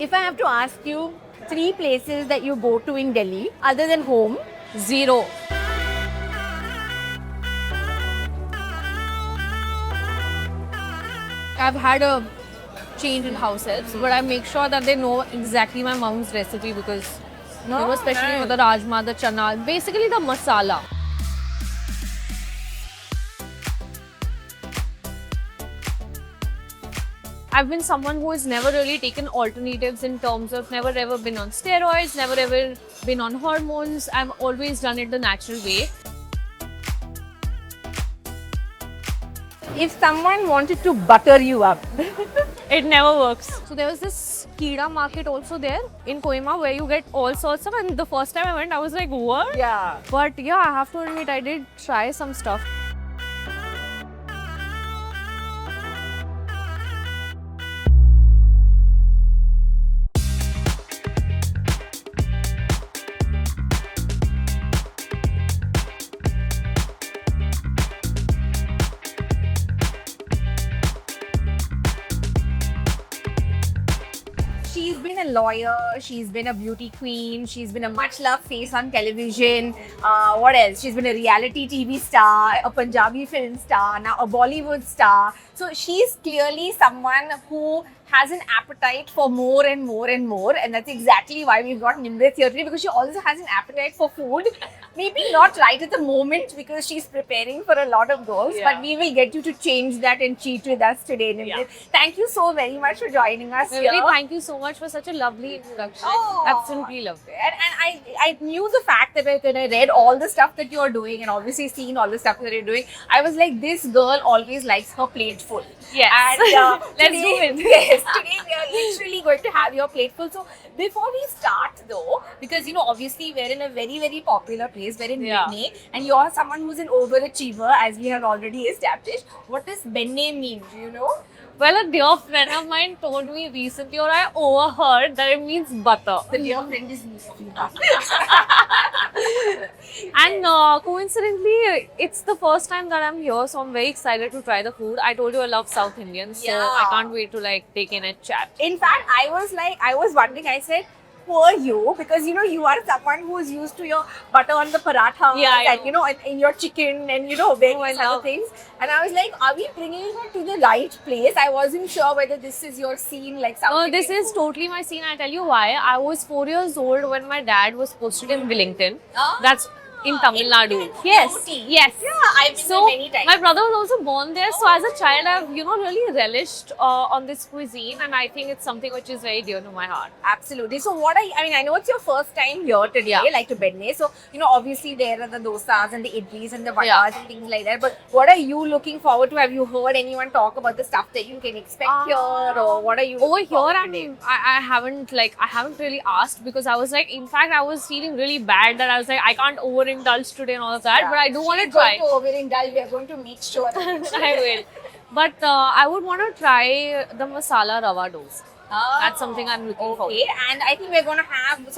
If I have to ask you 3 places that you go to in Delhi other than home, Zero. I've had a change in house helps, but I make sure that they know exactly my mom's recipe because, especially for the rajma, the chana, basically the masala. I've been someone who has never really taken alternatives in terms of never ever been on steroids, never ever been on hormones. I've always done it the natural way. if someone wanted to butter you up, It never works. So there was this Kida market also there in Kohima where you get all sorts of, and the first time I went, I was like, what? yeah. But yeah, I have to admit, I did try some stuff. She's been a lawyer, she's been a beauty queen, she's been a much loved face on television. What else? She's been a reality TV star, a Punjabi film star, now a Bollywood star. So she's clearly someone who has an appetite for more and more and more, and that's exactly why we've got Nimrit here today, because she also has an appetite for food. Maybe not right at the moment because she's preparing for a lot of goals, but we will get you to change that and cheat with us today, Nimrit. Yeah. Thank you so very much for joining us Really, here. thank you so much for such a lovely introduction. Oh. Absolutely loved it. And I knew the fact that when I read all the stuff that you're doing and obviously seen all the stuff that you're doing, I was like, this girl always likes her plate full. Yes. And Let's today, do it. Yes, today we are literally going to have your plate full. So before we start though, because obviously we're in a very, very popular place, we're in Yeah. Benne, and you're someone who's an overachiever, as we have already established. What does Benne mean? Do you know? Well, a dear friend of mine told me recently, or I overheard, that it means butter. The dear friend is me. And coincidentally, it's the first time that I'm here, so I'm very excited to try the food. I told you I love South Indian, so Yeah. I can't wait to take in a chat. In fact, I was wondering, I said, poor you, because you are someone who is used to your butter on the paratha Yeah, and in your chicken and various I other love- things. And I was like, are we bringing her to the right place? I wasn't sure whether this is your scene, like No, something. this is totally my scene. I'll tell you why. I was 4 years old when my dad was posted in Wellington. Ah. That's in Tamil Nadu. Wellington. Yes. Beauty. Yes. Yeah, I've been there many times. My brother was also born there. So as a child, I've really relished on this cuisine, and I think it's something which is very dear to my heart. Absolutely. So what I know it's your first time here today, Yeah. like to Benne. So, obviously there are the dosas and the idlis and the vadas Yeah. and things like that. But what are you looking forward to? Have you heard anyone talk about the stuff that you can expect here, or what are you Over looking forward here, to today? I haven't really asked, because I was like, in fact, I was feeling really bad that I was like, I can't overindulge today and all of that, but I do want to She's try. going to overindulge. We are going to make sure. I will. But I would want to try the masala rava dosa. That's something I'm looking forward Okay, and I think we're going to have,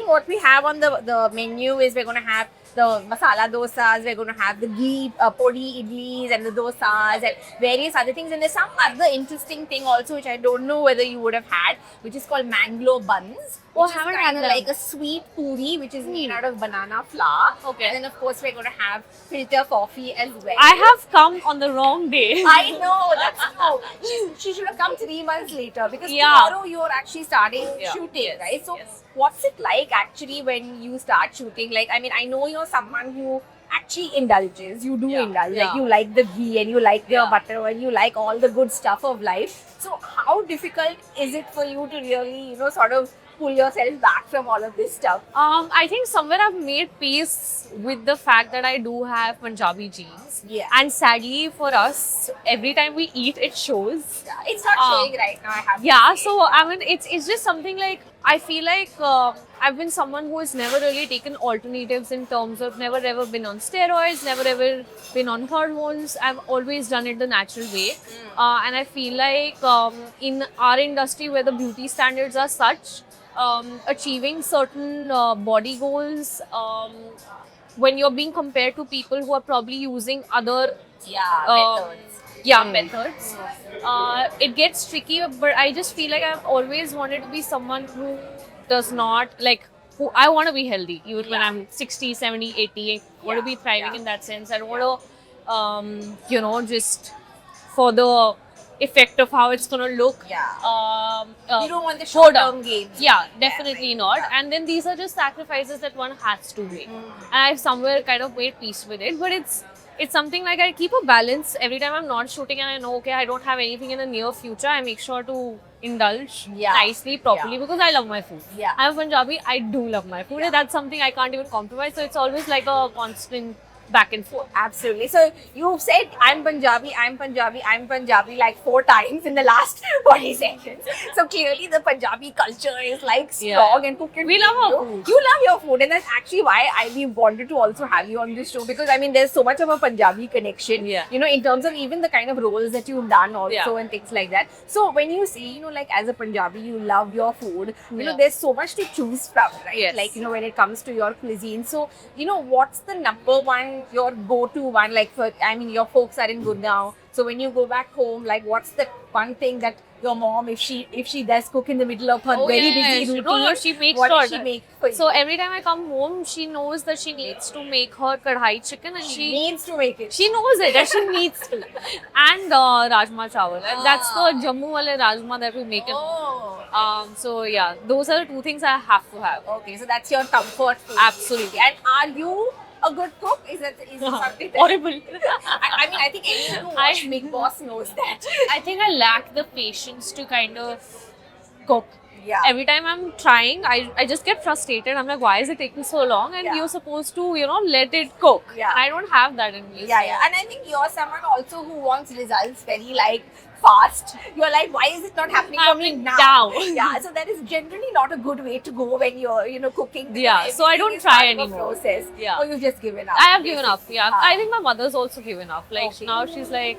what we have on the menu is we're going to have the masala dosas, we're going to have the ghee podi idlis and the dosas and various other things. And there's some other interesting thing also which I don't know whether you would have had, which is called mango buns. Oh, Which I haven't is had kind of them. like a sweet puri, which is made out of banana flour. Okay. And then of course we're going to have filter coffee as well. I have come on the wrong day. I know, that's true. She should have come 3 months later, because Yeah. tomorrow you're actually starting Yeah. shooting, Yes, right? So, yes. what's it like actually when you start shooting? Like, I know you're someone who actually indulges. You do Yeah, indulge. yeah. Like, you like the ghee and you like the Yeah. butter and you like all the good stuff of life. So, how difficult is it for you to really, sort of pull yourself back from all of this stuff? I think somewhere I've made peace with the fact that I do have Punjabi genes. Yeah. And sadly for us, every time we eat, it shows. It's not showing right now, I have to Yeah, say. so it's just something like, I feel like I've been someone who has never really taken alternatives in terms of never ever been on steroids, never ever been on hormones. I've always done it the natural way. And I feel like in our industry where the beauty standards are such, achieving certain body goals, when you're being compared to people who are probably using other Yeah, methods. Yeah, methods. It gets tricky, but I just feel like I've always wanted to be someone who does not like. Who I want to be healthy, even when I'm 60, 70, 80. I want to be thriving in that sense. I don't want to, just for the effect of how it's going to look. You don't want the go down. short-term gains. Yeah, definitely not. And then these are just sacrifices that one has to make. And I've somewhere kind of made peace with it. But it's something like I keep a balance every time I'm not shooting and I know, okay, I don't have anything in the near future. I make sure to indulge nicely, properly because I love my food. Yeah. I'm Punjabi, I do love my food. And that's something I can't even compromise. So it's always like a constant back and forth. Absolutely. So you've said I'm Punjabi like 4 times in the last 40 seconds. So clearly the Punjabi culture is like strong and cooked. We love our food. You love your food, and that's actually why we wanted to also have you on this show, because I mean there's so much of a Punjabi connection. Yeah. You know, in terms of even the kind of roles that you've done also and things like that. So when you say, you know, like as a Punjabi you love your food, you know, there's so much to choose from, right? Yes. Like, you know, when it comes to your cuisine. So, you know, what's the number one, your go-to one, like for, I mean, your folks are in Gurgaon, so when you go back home, like what's the one thing that your mom, if she does cook in the middle of her very busy routine, no, she makes what sure does she make for you? So every time I come home, she knows that she needs to make her kadhai chicken, and she needs to make it. She knows it, that she needs to. And rajma chawal. And that's the Jammu wale rajma that we make. So yeah, those are the 2 things I have to have. Okay, so that's your comfort food. Absolutely. And are you a good cook? Is it something that, horrible? I mean, I think anyone who watched Big Boss knows that. I think I lack the patience to kind of cook. Yeah. Every time I'm trying, I just get frustrated. I'm like, why is it taking so long? And you're supposed to, you know, let it cook. Yeah. And I don't have that in me. Yeah. And I think you're someone also who wants results very like fast. You're like, why is it not happening for me now? Yeah. So that is generally not a good way to go when you're, you know, cooking. Yeah. So I don't try anymore. Process. Yeah. Or you've just given up. I have given up. Yeah. I think my mother's also given up. Like now she's like,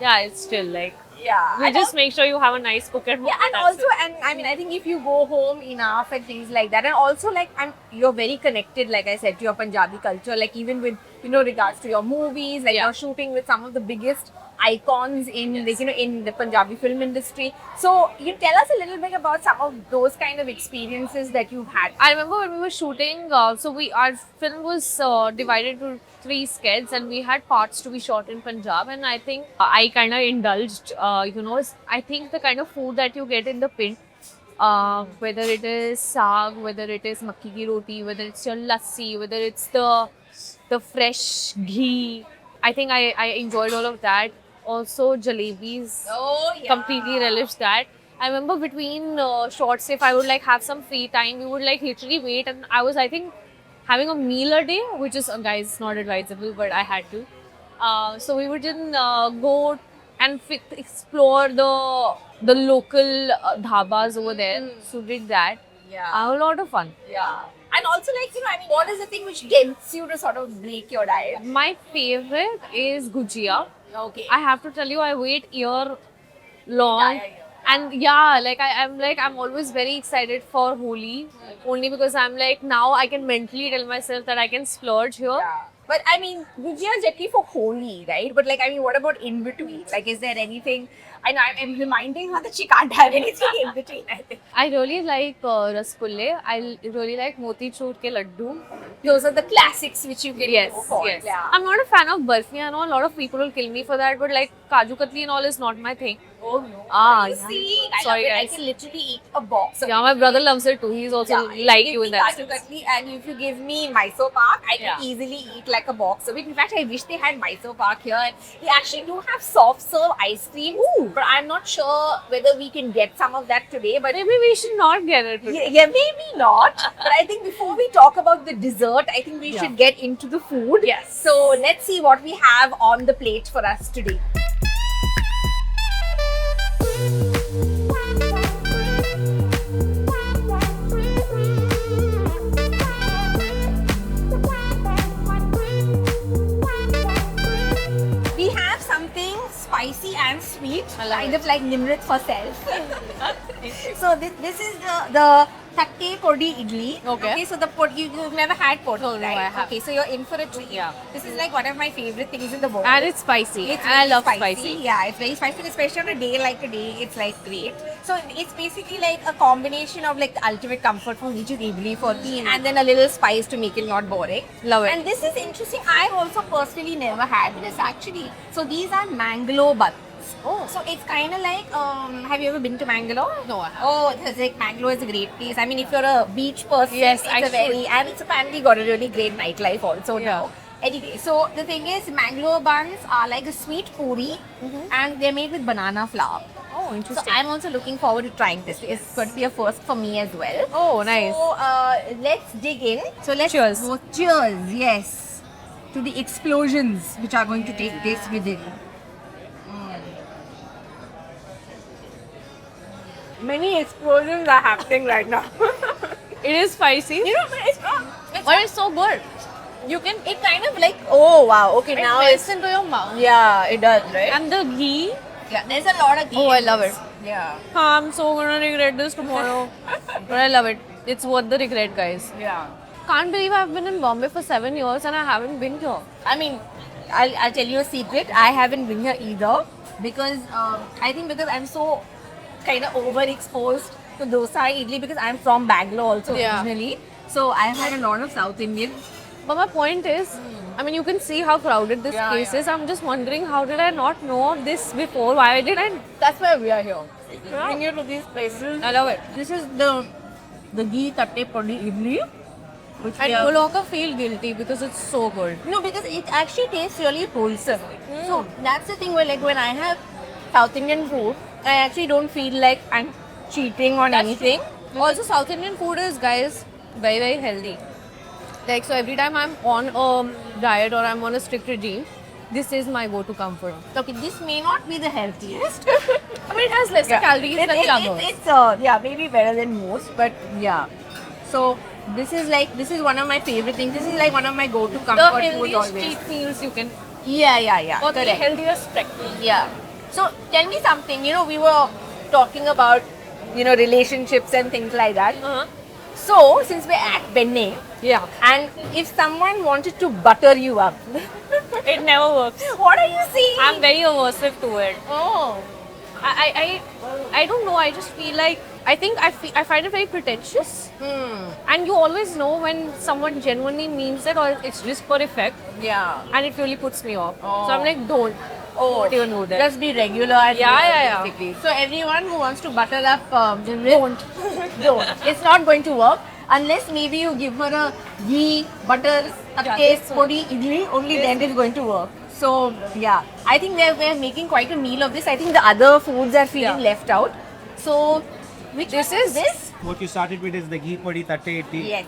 yeah, it's still like. Yeah. We just make sure you have a nice cook at home. Yeah, and also, and I mean, I think if you go home enough and things like that, and also like, you're very connected, like I said, to your Punjabi culture, like even with, you know, regards to your movies, like you're shooting with some of the biggest icons in, like, you know, in the Punjabi film industry. So you tell us a little bit about some of those kind of experiences that you've had. I remember when we were shooting, our film was divided into 3 skeds, and we had parts to be shot in Punjab, and I think I kind of indulged, I think the kind of food that you get in the pin, whether it is saag, whether it is makki ki roti, whether it's your lassi, whether it's the fresh ghee, I think I enjoyed all of that. Also jalebis, completely relished that. I remember between shots, if I would like have some free time, we would like literally wait, and I was, I think, having a meal a day, which is, guys, not advisable, but I had to. So we would then go and explore the local dhabas over there. So did that. Yeah. A lot of fun. Yeah. And also, like, you know, I mean, what is the thing which gets you to sort of break your diet? My favorite is gujia. Okay. I have to tell you, I wait year long. Yeah. And yeah, like I'm always very excited for Holi, only because I'm like, now I can mentally tell myself that I can splurge here. Yeah. But I mean, Gujia is generally for Holi, right? But like, I mean, what about in between? Like, is there anything? I know I'm reminding her that she can't have anything in between, I think. I really like rasgulle. I really like motichur ke laddu. Those are the classics which you can go for. Yes. Yeah. I'm not a fan of barfi. I know a lot of people will kill me for that, but like kaju katli and all is not my thing. Oh no. You see, I sorry, love it. guys. I can literally eat a box of My brother loves it too. He's also like you in that kaju sense. katli, and if you give me Mysore Pak, I can easily eat like a box of it. In fact, I wish they had Mysore Pak here. And they actually do have soft serve ice cream, but I'm not sure whether we can get some of that today. But Maybe we should not get it. yeah, maybe not. But I think before we talk about the dessert, I think we should get into the food. Yes. So let's see what we have on the plate for us today. We have something spicy and sweet, kind of like Nimrit for self. So this is the tatte podi idli. Okay. So the podi, you've never had podi, No, right? I haven't. Okay, so you're in for a treat. Yeah. This is like one of my favorite things in the world. And it's spicy. It's And I very love spicy. spicy. Yeah, it's very spicy, especially on a day like today. It's like great. So it's basically like a combination of like the ultimate comfort food, which is idli for me, and then a little spice to make it not boring. Love it. And this is interesting. I've also personally never had this actually. So these are Mangalore buns. Oh. So it's kind of like, have you ever been to Mangalore? No, I haven't. Oh, it's like Mangalore is a great place. I mean, if you're a beach person, Yes, it's I a very, and it's apparently got a really great nightlife also Yeah. now. Anyway, so the thing is, Mangalore buns are like a sweet puri, and they're made with banana flour. Oh, So interesting. I'm also looking forward to trying this. It's going to be a first for me as well. Oh, nice. So let's dig in. So let's Cheers. go. Cheers, yes, to the explosions which are going to take place within. Many explosions are happening right now. It is spicy. You know, but it's not. But it's so good. You can, It kind of like, oh wow, okay, it now melts it's. into your mouth. Yeah, it does, right? And the ghee. Yeah, there's a lot of ghee. Oh, I in love this. it. Yeah. I'm so gonna regret this tomorrow. But I love it. It's worth the regret, guys. Yeah. Can't believe I've been in Bombay for 7 years and I haven't been here. I mean, I'll tell you a secret. I haven't been here either because I think because I'm so kind of overexposed to dosa idli because I'm from Bangalore also Yeah. originally. So I've had a lot of South Indian. But my point is, I mean, you can see how crowded this Yeah, place yeah. is. I'm just wondering, how did I not know of this before? Why did I? That's why we are here. Yeah. Bring you to these places. I love it. This is the ghee tatte podi idli. Which I we are- no longer feel guilty because it's so good. No, because it actually tastes really wholesome. So that's the thing where like when I have South Indian food, I actually don't feel like I'm cheating on That's anything. Also, South Indian food is, guys, very, very healthy. Like, so every time I'm on a diet or I'm on a strict regime, this is my go-to comfort. Okay, this may not be the healthiest. I mean, it has lesser calories than the others. It's yeah, maybe better than most, but yeah. So this is one of my favorite things. This is like one of my go-to The comfort foods healthiest always. cheat meals you can, Yeah. or the Correct. healthiest breakfast. Yeah. So tell me something. You know, we were talking about relationships and things like that. Uh-huh. So since we're at Benne, Yeah. and if someone wanted to butter you up, It never works. what are you saying? I'm very aversive to it. oh. I don't know. I just feel like I find it very pretentious. And you always know when someone genuinely means it or it's just for effect, Yeah. and it really puts me off. Oh. So I'm like, don't. Oh, Don't even do that. Just be regular. And Yeah. basically. So everyone who wants to butter up, don't. It's not going to work unless maybe you give her a ghee, butter, Yeah, taste, this one. podi, idli. Only then it's going to work. So yeah, I think we're making quite a meal of this. I think the other foods are feeling Yeah. left out. So which This one is- this? What you started with is the ghee podi tatte idli. Yes.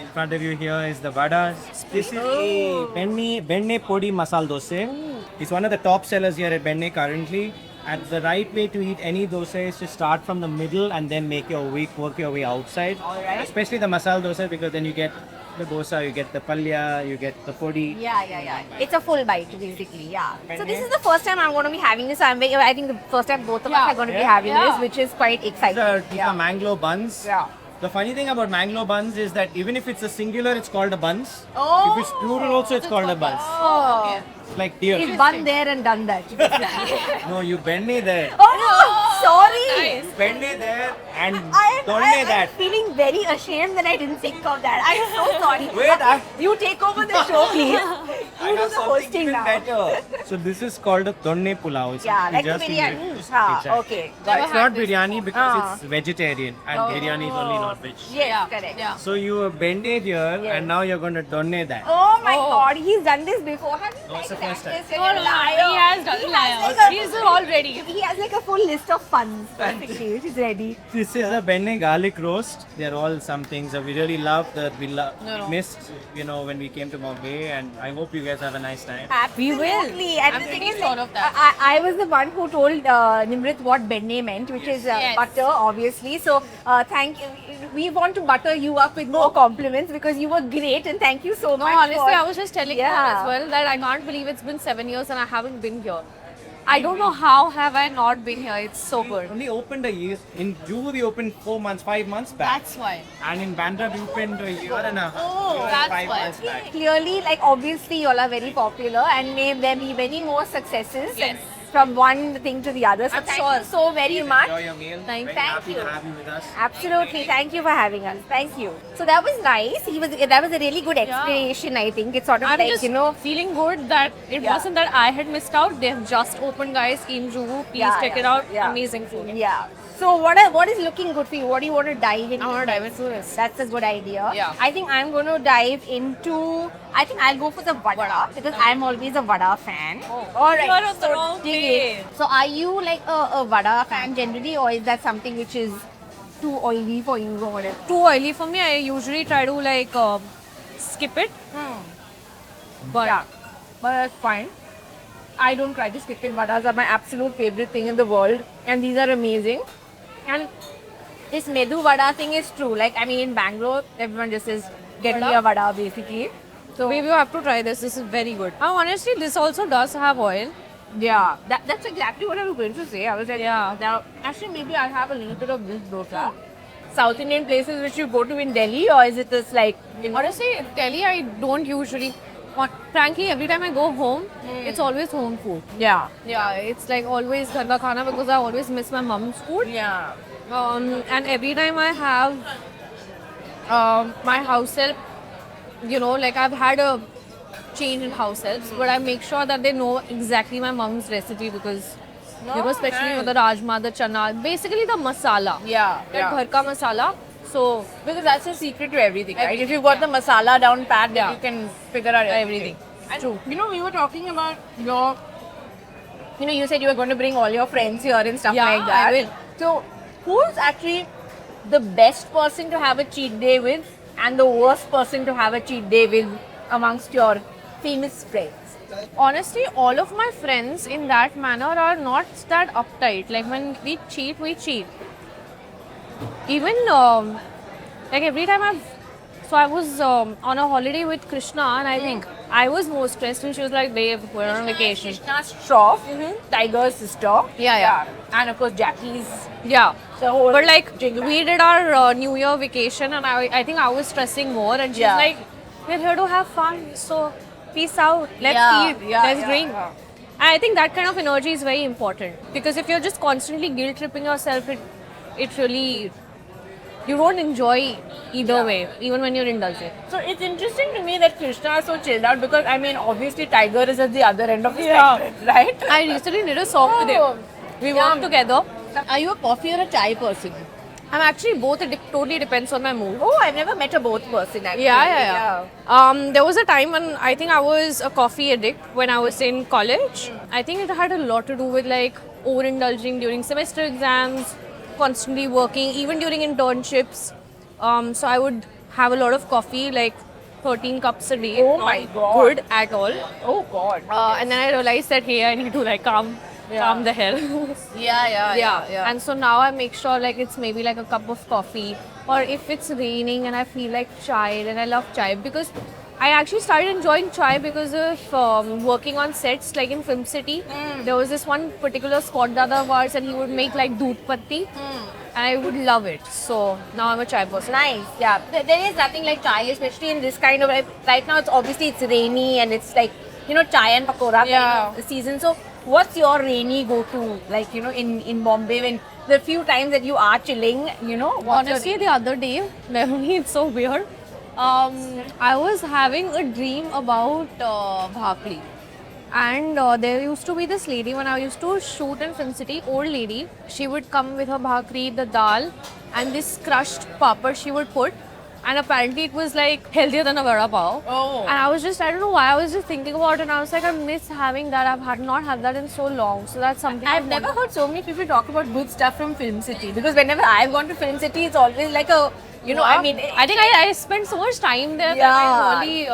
In front of you here is the vadas. This is a benne podi masal dosa. It's one of the top sellers here at Benne currently. And the right way to eat any dosa is to start from the middle and then work your way outside. Alright. Especially the masal dosa because then you get the dosa, you get the palya, you get the podi. Yeah. It's a full bite basically. Yeah. So this is the first time I'm going to be having this. I think the first time both of us are going to be having Yeah. this, which is quite exciting. These are Mangalore buns. Yeah. The funny thing about Mangalore buns is that even if it's a singular, it's called a buns. Oh. If it's plural also, it's called a buns. Oh. It's like deer. He's done there and done that. No, you bend me there. Oh no! Sorry! Bend me there and I'm don't that. feeling very ashamed that I didn't think of that. I'm so sorry. Wait, you take over the show, please. I You do have the something hosting even now. better. So this is called a donne pulao. It's Yeah, like the just biryani. English. Ah, Exactly. okay. So it's not biryani because Ah. it's vegetarian and biryani is only not veg. Yes, Yeah, correct. yeah. So you bend it here Yes. and now you're going to donne that. Oh my Oh. god, he's done this before. Have you No, it's the tried first time. this? No, Liar. he has done He it. has like a- He's all ready. He has like a full list of puns, basically, which is ready. This is a benne garlic roast. They're all some things that we really love that we missed, when we came to Bombay, and I hope you guys have a nice time. Absolutely. And I'm the thing pretty is, sure like, of that. I was the one who told Nimrit what benne meant, which is Yes. butter, obviously. So thank you. We want to butter you up with more compliments because you were great, and thank you so No, much. honestly, for- I was just telling you as well that I can't believe it's been 7 years and I haven't been here. I don't know how have I not been here. It's so good. Only opened a year. In Juhu, we opened 4 months, 5 months back. That's why. And in Bandra, we opened a year and a Oh, that's 5 why. months back. Clearly, like obviously, you all are very popular, and may there be many more successes. Yes. From one thing to the other. So I'm thank sure. you so very much. Enjoy your meal. Thank Very you. happy to have you with us. Absolutely. Thank you for having us. Thank you. So that was nice. That was a really good explanation, I think. It's sort of I'm like, just you know, feeling good that it Yeah. wasn't that I had missed out. They have just opened, guys, in Juhu. Please Yeah, check yeah, it out. yeah. Amazing food. yeah. So what is looking good for you? What do you want to dive into? I want to dive next? into this. That's a good idea. Yeah. I think I'm going to dive into. I think I'll go for the vada because I'm always a vada fan. Oh. All right. You are on the so wrong dig page. it. So are you like a vada fan generally, or is that something which is too oily for you or whatever? Too oily for me. I usually try to like skip it. But Yeah, but that's fine. I don't try to skip it. Vadas are my absolute favorite thing in the world, and these are amazing. And this Medu Vada thing is true. Like, I mean, in Bangalore, everyone just says, get me Vada? a vada basically. So, maybe you have to try this. This is very good. Honestly, this also does have oil. yeah, that's exactly what I was going to say. I was like, Yeah. now, actually, maybe I'll have a little bit of this dosa. South Indian places which you go to in Delhi, or is it just like, you know? Honestly, Delhi, I don't usually. Frankly, every time I go home, it's always home food. Yeah. Yeah, it's like always ghar ka khana because I always miss my mom's food. Yeah. And every time I have my house help, you know, like I've had a change in house helps, but I make sure that they know exactly my mom's recipe because, you know, especially for the rajma, the chana, basically the masala. Yeah. That ghar ka masala. So, Because that's the secret to everything, right? Everything, If you've got the masala down pat, then Yeah. you can figure out everything. And, True. You know, we were talking about your, you know, you said you were going to bring all your friends here and stuff Yeah, like that. I will. So, who's actually the best person to have a cheat day with and the worst person to have a cheat day with amongst your famous friends? honestly, all of my friends in that manner are not that uptight. Like when we cheat, we cheat. Even like every time I was on a holiday with Krishna, and I think I was more stressed, and she was like, "Babe, we're on vacation." Krishna's Shroff, Tiger's sister. Yeah. And of course, Jackie's Yeah. the whole But like jingle. we did our New Year vacation, and I think I was stressing more, and she's Yeah. like, "We're here to have fun, so peace out. Let's Yeah, eat, yeah, let's yeah, drink." yeah. And I think that kind of energy is very important because if you're just constantly guilt tripping yourself, it really you don't enjoy either way, even when you're indulging. So it's interesting to me that Krishna is so chilled out because I mean obviously Tiger is at the other end of the Yeah. spectrum, right? I recently did a song with Oh, him. We worked together. Are you a coffee or a chai person? I'm actually both. It totally depends on my mood. Oh, I've never met a both person actually. Yeah. There was a time when I think I was a coffee addict when I was in college. I think it had a lot to do with like overindulging during semester exams, constantly working, even during internships. So I would have a lot of coffee, like 13 cups a day. Oh Not my God. Good at all. Oh God. And then I realized that hey, I need to like calm the hell. Yeah. And so now I make sure like it's maybe like a cup of coffee, or if it's raining and I feel like chai, then I love chai because I actually started enjoying chai because of working on sets like in Film City. There was this one particular squad dada of ours, and he would make like doodh patti, and I would love it. So now I'm a chai person. Nice. Yeah. There is nothing like chai, especially in this kind of right now. It's obviously it's rainy and it's like chai and pakora Yeah. kind of season. So what's your rainy go-to? Like in Bombay when the few times that you are chilling, what's Honestly, the other day, Mehuni, it's so weird. I was having a dream about bhakri. And there used to be this lady when I used to shoot in Film City, old lady. She would come with her bhakri, the dal, and this crushed papad she would put. And apparently it was like healthier than a vada pav. Oh. And I don't know why, I was just thinking about it and I was like, I miss having that. Not had that in so long. So that's something I've never heard so many people talk about good stuff from Film City because whenever I've gone to Film City, it's always like I mean, I think I spent so much time there that I really.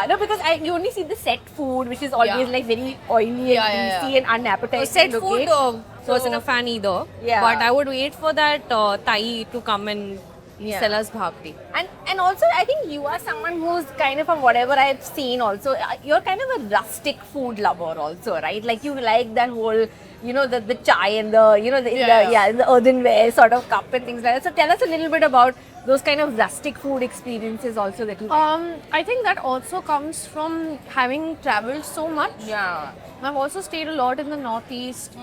no, because you only see the set food, which is always Yeah. like very oily and greasy and unappetizing. Set to food look at. wasn't a fan either. Yeah. But I would wait for that Thai to come and Yeah. Stella's bhakri. And also I think you are someone who's kind of, from whatever I've seen also, you're kind of a rustic food lover also, right? Like you like that whole, you know, the chai and the, you know, in the earthenware sort of cup and things like that. So tell us a little bit about those kind of rustic food experiences also that you I think that also comes from having traveled so much. Yeah. I've also stayed a lot in the Northeast.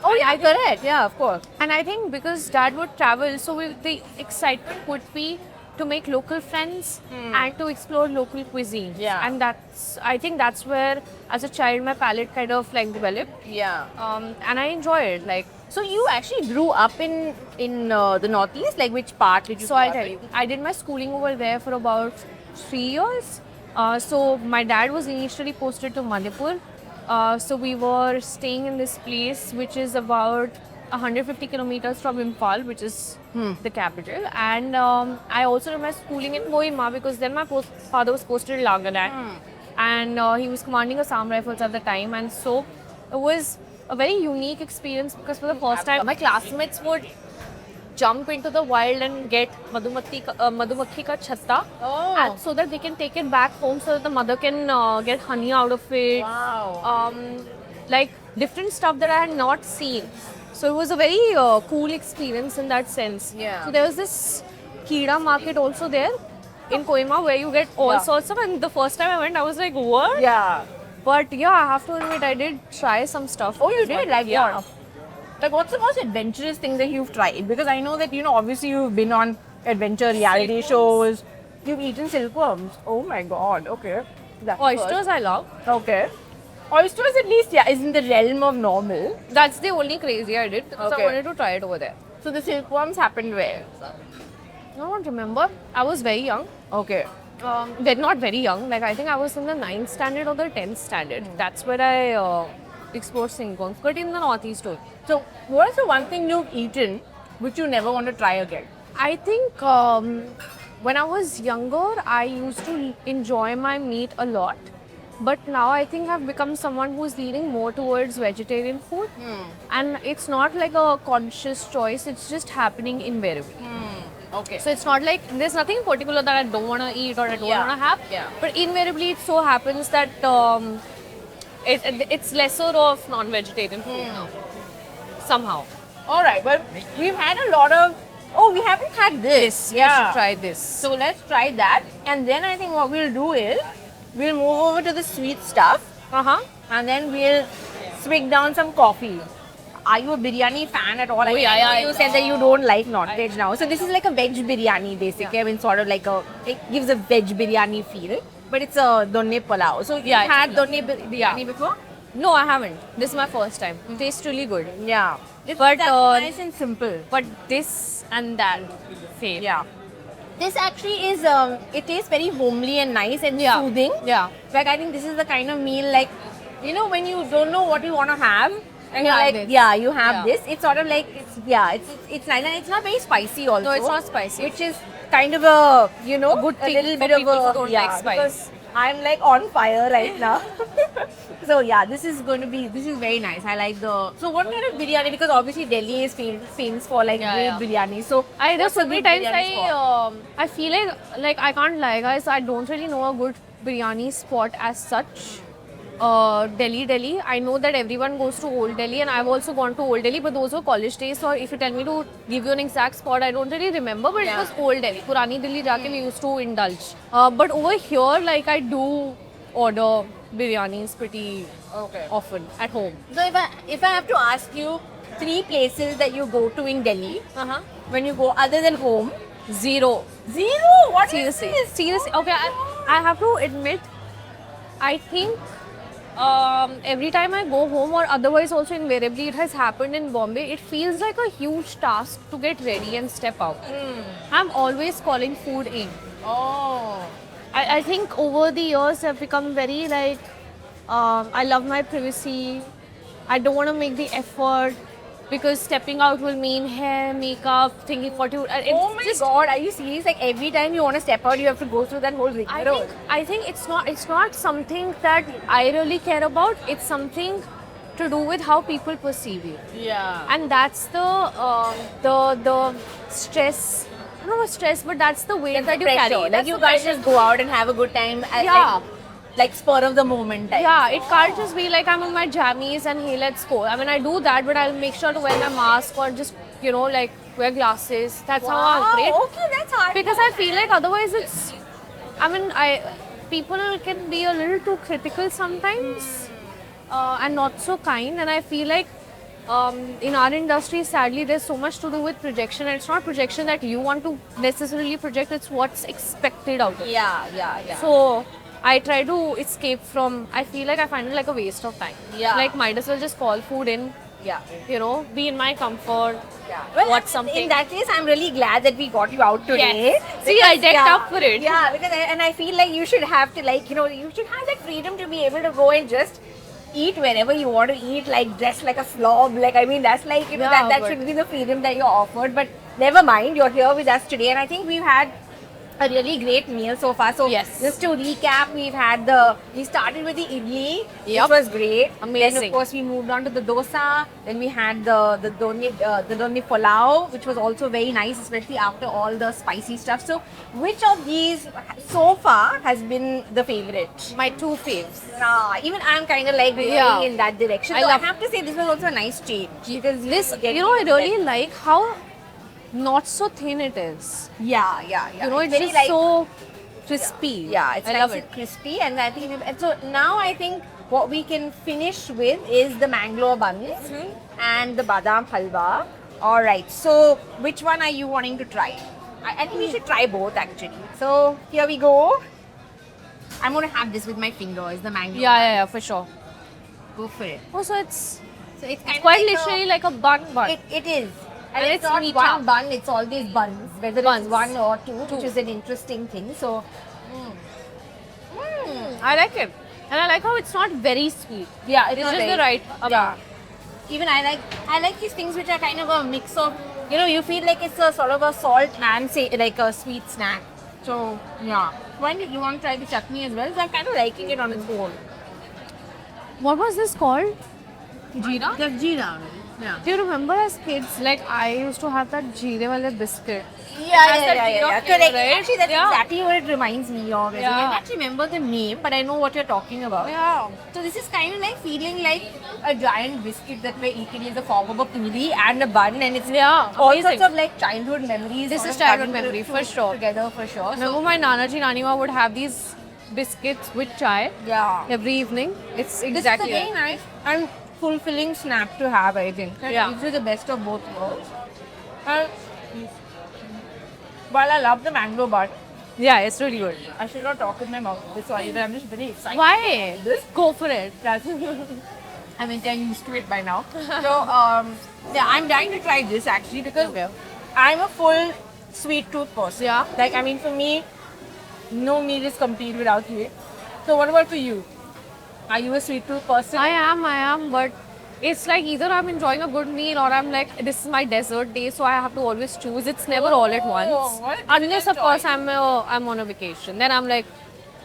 Oh yeah, correct. Yeah, of course. And I think because Dad would travel, so the excitement would be to make local friends and to explore local cuisine. Yeah. And I think that's where, as a child, my palate kind of like developed. Yeah. And I enjoy it. Like, So you actually grew up in the Northeast? Like which part did you? so I'll tell you, I did my schooling over there for about 3 years. So my dad was initially posted to Manipur. So we were staying in this place which is about 150 kilometers from Imphal, which is the capital. And I also did my schooling in Kohima because then my father was posted in Langanak. And he was commanding Assam Rifles at the time. And so it was a very unique experience because for the first time, my classmates would jump into the wild and get madhumakhi ka chatta, Oh. and so that they can take it back home so that the mother can get honey out of it. Wow. Like different stuff that I had not seen. So it was a very cool experience in that sense. Yeah. So there was this Kida market also there in Kohima where you get all Yeah. sorts of, and the first time I went, I was like, what? Yeah. But yeah, I have to admit, I did try some stuff. Oh, you did? Like yeah. what? Like what's the most adventurous thing that you've tried? Because I know that, you know, obviously you've been on adventure reality shows. You've eaten silkworms. Oh my god. Okay. That's Oysters I love. first. Okay. Oysters at least, yeah, is in the realm of normal. That's the only crazy I did because Okay. I wanted to try it over there. So the silkworms happened where? I don't remember. I was very young. Okay. They're not very young. Like I think I was in the 9th standard or the 10th standard. That's where I explored silkworms, but in the Northeast only. So what is the one thing you've eaten which you never want to try again? I think when I was younger, I used to enjoy my meat a lot. But now I think I've become someone who's leaning more towards vegetarian food. And it's not like a conscious choice, it's just happening invariably. Okay. So it's not like there's nothing in particular that I don't want to eat or I don't Yeah. want to have. Yeah. But invariably it so happens that it's lesser of non-vegetarian food now. Somehow. All right. Well, we've had a lot of. Oh, we haven't had this. We should try this. So let's try that, and then I think what we'll do is we'll move over to the sweet stuff, and then we'll swig down some coffee. Are you a biryani fan at all? Oh, yeah, yeah, You yeah. said that you don't like non-veg now, so this is like a veg biryani basically. I mean, sort of like it gives a veg biryani feel, but it's a donne pulao. So Yeah, you had it's donne biryani before? No, I haven't. This is my first time. It tastes really good. Yeah. It's But, nice and simple. But this and that, same. Yeah. This actually is, it tastes very homely and nice and Yeah. soothing. Yeah. Like, I think this is the kind of meal, like, you know, when you don't know what you want to have, and you're have like, this. yeah, you have Yeah. this. It's sort of like, it's nice, and it's not very spicy also. No, it's not spicy. Which is kind of a, you know, Good a thing little for bit of people a, who don't like spice. because I'm like on fire right now. So yeah, this is very nice. I like so what kind of biryani, because obviously Delhi is famous for like Yeah, great yeah. biryani. So There's what's so a many good times biryani spot? I feel like I can't lie, guys. I don't really know a good biryani spot as such. Delhi. I know that everyone goes to Old Delhi, and I've also gone to Old Delhi, but those were college days. So if you tell me to give you an exact spot, I don't really remember. But Yeah. it was Old Delhi. Purani Delhi jaake we used to indulge. But over here, like I do order biryanis pretty often at home. So if I have to ask you 3 places that you go to in Delhi when you go other than home, Zero. What is Seriously. this? Seriously. Okay, I have to admit, I think every time I go home or otherwise also invariably it has happened in Bombay, it feels like a huge task to get ready and step out. I'm always calling food in. Oh. I think over the years I've become very like, I love my privacy. I don't want to make the effort because stepping out will mean hair, makeup, thinking 40. Oh my god, are you serious? Like every time you want to step out, you have to go through that whole rigmarole. I think it's not something that I really care about. It's something to do with how people perceive you, Yeah. and that's the stress no stress, but that's the weight that you Pressure. carry. Like That's you the guys pressure. just go out and have a good time. At, Yeah. like spur of the moment type. Yeah, it can't just be like I'm in my jammies and hey, let's go. I mean, I do that, but I'll make sure to wear my mask or just, like wear glasses. That's how I operate. Okay, that's hard. Because I feel like otherwise it's, I mean, people can be a little too critical sometimes and not so kind. And I feel like in our industry, sadly, there's so much to do with projection. And it's not projection that you want to necessarily project, it's what's expected out of you. Yeah. So I try to escape from, I feel like I find it like a waste of time. Yeah. Like, might as well just call food in, Yeah. be in my comfort. Well, Watch something. In that case, I'm really glad that we got you out today. Yes. See, I decked up for it. Yeah, because and I feel like you should have to you should have that freedom to be able to go and just eat wherever you want to eat, like dressed like a slob. Like I mean, that's like Yeah, that but- should be the freedom that you're offered. But never mind, you're here with us today, and I think we've had a really great meal so far. So Yes. just to recap, we started with the idli, Yep. which was great. Then Amazing. of course we moved on to the dosa. Then we had the doni pulao, which was also very nice, especially after all the spicy stuff. So which of these so far has been the favorite? My two faves. Even I'm kind of like going Yeah. in that direction. I So love- I have to say this was also a nice change because This, I really like how not so thin it is. yeah. It's very just like, so crispy. yeah, it's I nice love and it. crispy, and I think and so now I think what we can finish with is the mango buns and the badam halwa. All right, so which one are you wanting to try? I think we should try both actually. So here we go. I'm gonna have this with my fingers, the mango. Yeah, for sure. Go for it. Oh, so it's So it's kind quite of like literally like a bun. it is. And And it's it's not meat one up. bun, it's all these buns, whether Buns. it's one or two, which is an interesting thing. So, I like it. And I like how it's not very sweet. yeah, It's not just very- the right amount. Yeah. Even I like these things which are kind of a mix of, you feel like it's a sort of a salt and say like a sweet snack. So, yeah. When you want to try the chutney as well? So I'm kind of liking it on its own. What was this called? Jeera? The jeera. Yeah. Do you remember as kids, like I used to have that jeere wale biscuit? Yeah. that jeera Correct. flavor, right? Actually, that's Yeah. exactly what it reminds me of. I Yeah. can't remember the name, but I know what you're talking about. Yeah. So this is kind of like feeling like a giant biscuit that we're eating in the form of a puri and a bun, and it's Yeah, all amazing. sorts of like childhood memories. This sort is of childhood coming memory, for to- sure. Together for sure. Remember my Nanaji Nanima would have these biscuits with chai Yeah. every evening. It's This exactly is a very that. nice and fulfilling snack to have, I think. Yeah. It's the best of both worlds. And while I love the mango bun, Yeah, it's really good. I should not talk with my mouth this one either. I'm just very excited. Why? Go for it. I mean, they're used to it by now. So, yeah, I'm dying to try this actually because Okay. I'm a full sweet tooth person. Yeah. Like, I mean, for me, no meal is complete without sweet. So, what about for you? Are you a sweet tooth person? I am, but it's like either I'm enjoying a good meal or I'm like, this is my dessert day, so I have to always choose. It's never all at once. what? Unless, of Enjoy. course, I'm on a vacation. Then I'm like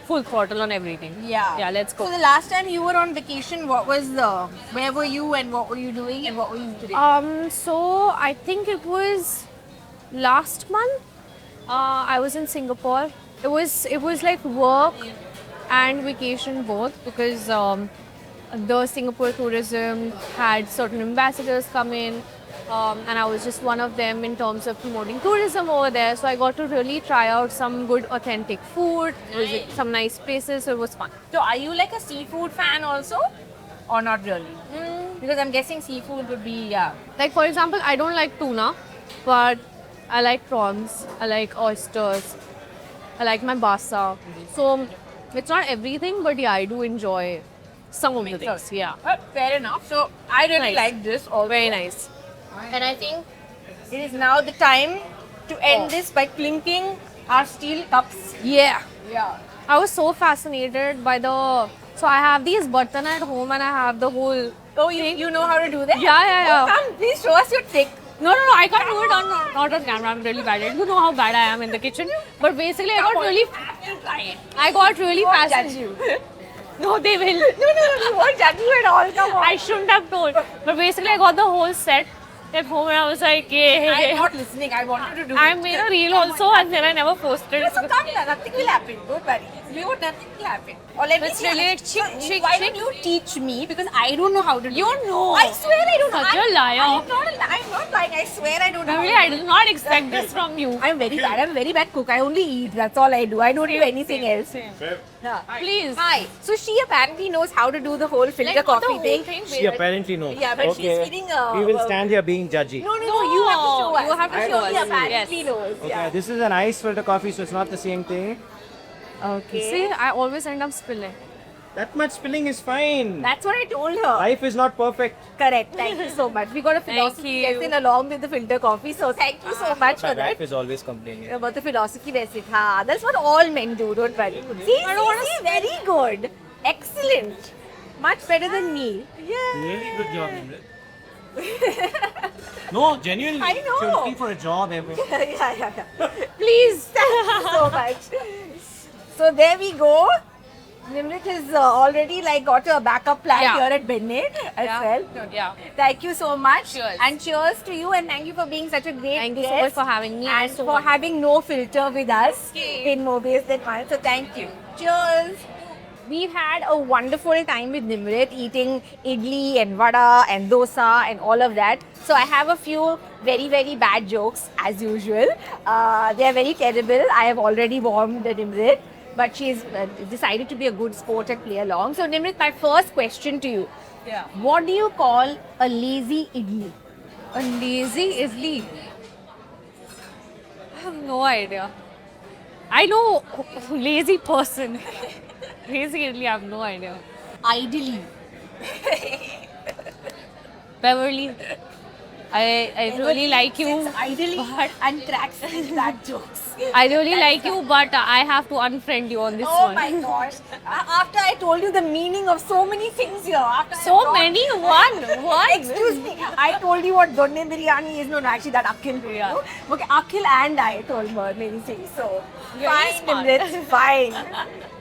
full throttle on everything. Yeah. Yeah, let's go. So, the last time you were on vacation, where were you and what were you doing and what were you doing? So I think it was last month. I was in Singapore. It was like work and vacation both because the Singapore tourism had certain ambassadors come in, and I was just one of them in terms of promoting tourism over there. So I got to really try out some good authentic food, visit some nice places. So it was fun. So, are you like a seafood fan also? Or not really? Because I'm guessing seafood would be, yeah. Like for example, I don't like tuna, but I like prawns, I like oysters, I like my basa. So it's not everything, but yeah, I do enjoy some of the things. Yeah, Fair enough. So, I really Nice. like this also. very nice. And I think it is now the time to end this by clinking our steel cups. Yeah, Yeah. I was so fascinated by the. So I have these bartan at home, and I have the whole. Oh, you know how to do that? Yeah. Oh, come, please show us your trick. No, I can't do it not on camera. I'm really bad at it. You know how bad I am in the kitchen. But basically, I got really Won't judge fascinated. you. No, they will. No, we won't judge you at all. Come on. I shouldn't have told. But basically, I got the whole set at home and I was like, yeah. I'm not listening. I wanted to do I it. made a reel also and then I never posted it. So come here, nothing will happen. Don't worry. Nothing will happen. Or let me It's see. really like chick, Why chick. don't you teach me? Because I don't know how to do You it. know. I swear I don't know. Such a liar. I'm not lying. I swear I don't know. Really, how I to do did it. not expect this from you. I'm very bad. I'm a very bad cook. I only eat. That's all I do. I don't do anything else. Yeah. Please. Hi. So she apparently knows how to do the whole filter Like, not the coffee whole thing. She apparently knows. Yeah, but she's feeling, we will stand here being judgy. No, you have to show us. You have to show She us. apparently Yes. knows. Okay, Yeah. this is an ice filter coffee, so it's not the same thing. Okay. See, I always end up spilling. That much spilling is fine. That's what I told her. Life is not perfect. Correct. Thank you so much. We got a philosophy you. lesson along with the filter coffee. So thank you so much for My that. wife is always complaining. About the philosophy lesson. Ha, that's what all men do. Don't worry. See, very good. Excellent. Much better than me. Yeah. Really good job, No, genuinely. I know. You're looking for a job ever. yeah. Please, thank you so much. So there we go. Nimrit has already like got a backup plan Yeah. here at Benne as well. Yeah. Thank you so much. Cheers. And cheers to you and thank you for being such a great Thank you guest. so much for having me. And So for much. having no filter with us Okay. in more ways than one. So thank you. Cheers. We've had a wonderful time with Nimrit eating idli and vada and dosa and all of that. So I have a few very, very bad jokes as usual. They are very terrible. I have already warned Nimrit, but she's decided to be a good sport and play along. So Nimrit, my first question to you. Yeah. What do you call a lazy idli? A lazy idli. I have no idea. I know lazy person. Lazy idli, I have no idea. Ideally. Beverly, I really like you. Ideally but and cracks these bad jokes. I really like you, but I have to unfriend you on this Oh one. my gosh. After I told you the meaning of so many things here. After I So brought- many? One. Excuse me. I told you what Donne biryani is. No, actually that Akhil told you. Okay, Akhil and I told her many things. So, You're very fine, smart. Nimrit, fine.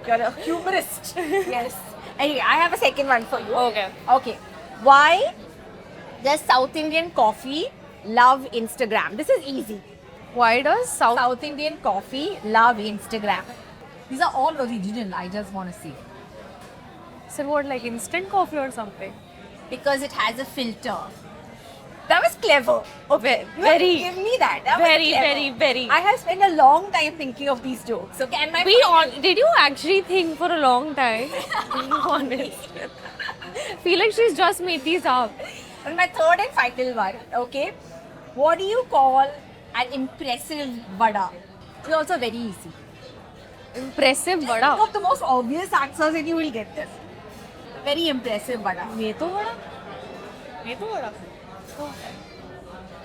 You're a humorist. Yes. Anyway, I have a second one for you. Okay. Okay. Why does South Indian coffee love Instagram? This is easy. Why does South Indian coffee love Instagram. These are all original. I just want to see. So what, like instant coffee or something? Because it has a filter. That was clever. Okay, Very. Give me that. That was Very, clever. very, very. I have spent a long time thinking of these jokes. Okay, and my Be on. Did you actually think for a long time? Being honest. Feel like she's just made these up. and my third and final one. Okay, what do you call an impressive vada? It's also very easy. Impressive Think vada. of the most obvious answers and you will get this. Very impressive vada. ये तो बड़ा. ये तो बड़ा.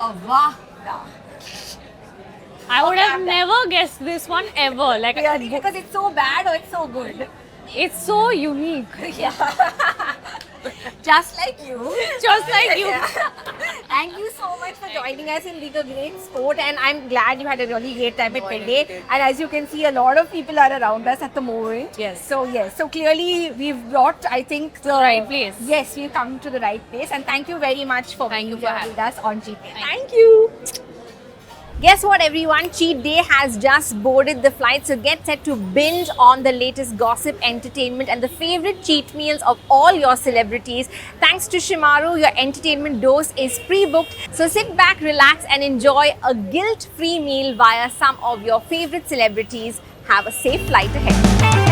A vada. I would have Okay, never guessed this one ever. Like Really, because it's so bad or it's so good. it's so unique. Yeah. Just like you. Just like you. Thank you so much for joining us in Being a Great Sport, and I'm glad you had a really great time at Pende. And as you can see, a lot of people are around us at the moment. Yes. So clearly we've brought, I think, the right place. Yes, we've come to the right place, and thank you very much for Thank being you for here with us on Cheat Day. Thank Thank you. Guess what, everyone? Cheat Day has just boarded the flight, so get set to binge on the latest gossip, entertainment, and the favorite cheat meals of all your celebrities. Thanks to Shimaru, your entertainment dose is pre-booked. So sit back, relax, and enjoy a guilt-free meal via some of your favorite celebrities. Have a safe flight ahead.